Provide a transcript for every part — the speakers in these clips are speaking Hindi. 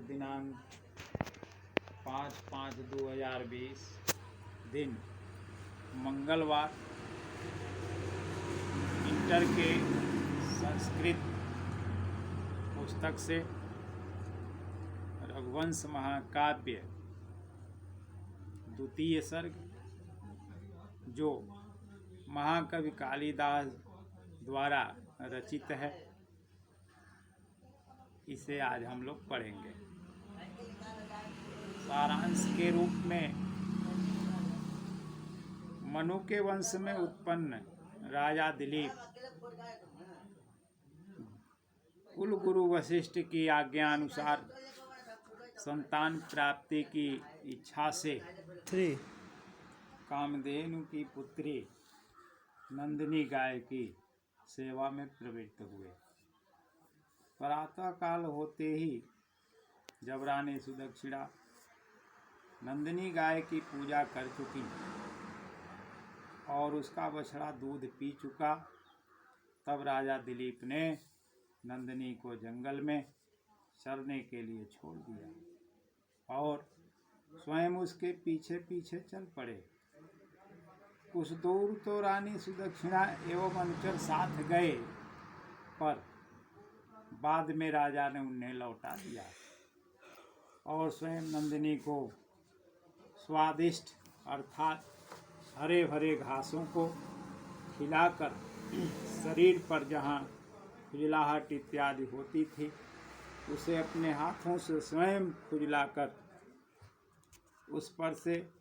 दिनांक 5/5/2020 दिन मंगलवार इंटर के संस्कृत पुस्तक से रघुवंश महाकाव्य द्वितीय सर्ग, जो महाकवि कालिदास द्वारा रचित है, इसे आज हम लोग पढ़ेंगे। सारांश के रूप में मनु के वंश में उत्पन्न राजा दिलीप कुल गुरु वशिष्ठ की आज्ञा अनुसार संतान प्राप्ति की इच्छा से कामधेनु की पुत्री नंदिनी गाय की सेवा में प्रवृत्त हुए। प्रातः काल होते ही जब रानी सुदक्षिणा नंदिनी गाय की पूजा कर चुकी और उसका बछड़ा दूध पी चुका, तब राजा दिलीप ने नंदिनी को जंगल में चरने के लिए छोड़ दिया और स्वयं उसके पीछे पीछे चल पड़े। कुछ दूर तो रानी सुदक्षिणा एवं अनुचर साथ गए, पर बाद में राजा ने उन्हें लौटा दिया और स्वयं नंदिनी को स्वादिष्ट अर्थात हरे भरे घासों को खिलाकर शरीर पर जहाँ खुजलाहट इत्यादि होती थी, उसे अपने हाथों से स्वयं खुजलाकर उस पर से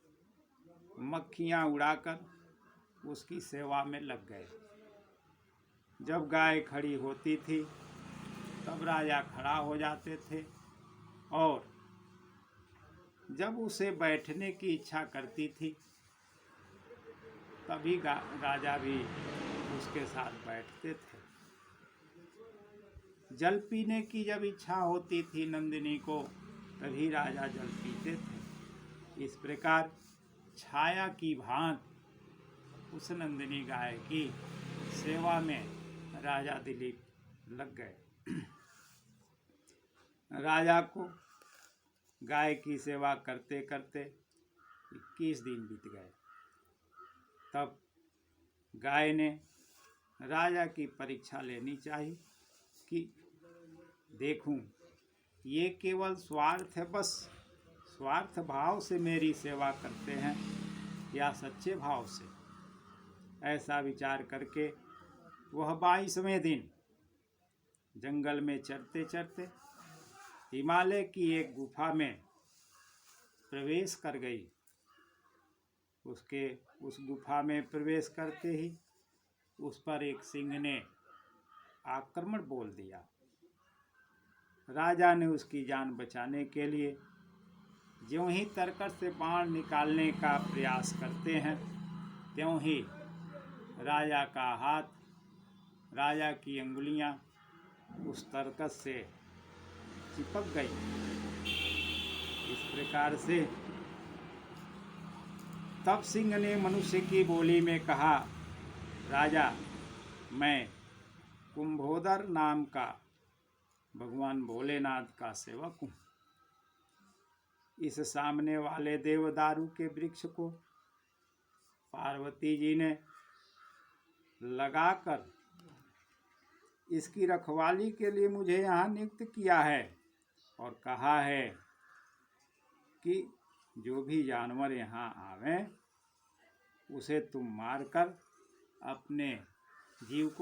मक्खियाँ उड़ाकर उसकी सेवा में लग गए। जब गाय खड़ी होती थी तब राजा खड़ा हो जाते थे और जब उसे बैठने की इच्छा करती थी तभी राजा भी उसके साथ बैठते थे। जल पीने की जब इच्छा होती थी नंदिनी को, तभी राजा जल पीते थे। इस प्रकार छाया की भांति उस नंदिनी गाय की सेवा में राजा दिलीप लग गए। राजा को गाय की सेवा करते करते 21 दिन बीत गए। तब गाय ने राजा की परीक्षा लेनी चाहिए कि देखूं, ये केवल स्वार्थ भाव से मेरी सेवा करते हैं या सच्चे भाव से। ऐसा विचार करके वह 22वें दिन जंगल में चरते चरते हिमालय की एक गुफा में प्रवेश कर गई। उस गुफा में प्रवेश करते ही उस पर एक सिंह ने आक्रमण बोल दिया। राजा ने उसकी जान बचाने के लिए ज्यों ही तरकश से बाण निकालने का प्रयास करते हैं, त्यों ही राजा का हाथ, राजा की अंगुलियां उस तरकश से चिपक गई। इस प्रकार से तब सिंह ने मनुष्य की बोली में कहा, राजा, मैं कुंभोदर नाम का भगवान भोलेनाथ का सेवक हूँ। इस सामने वाले देवदारू के वृक्ष को पार्वती जी ने लगाकर इसकी रखवाली के लिए मुझे यहाँ नियुक्त किया है और कहा है कि जो भी जानवर यहाँ आवे उसे तुम मारकर अपने जीव को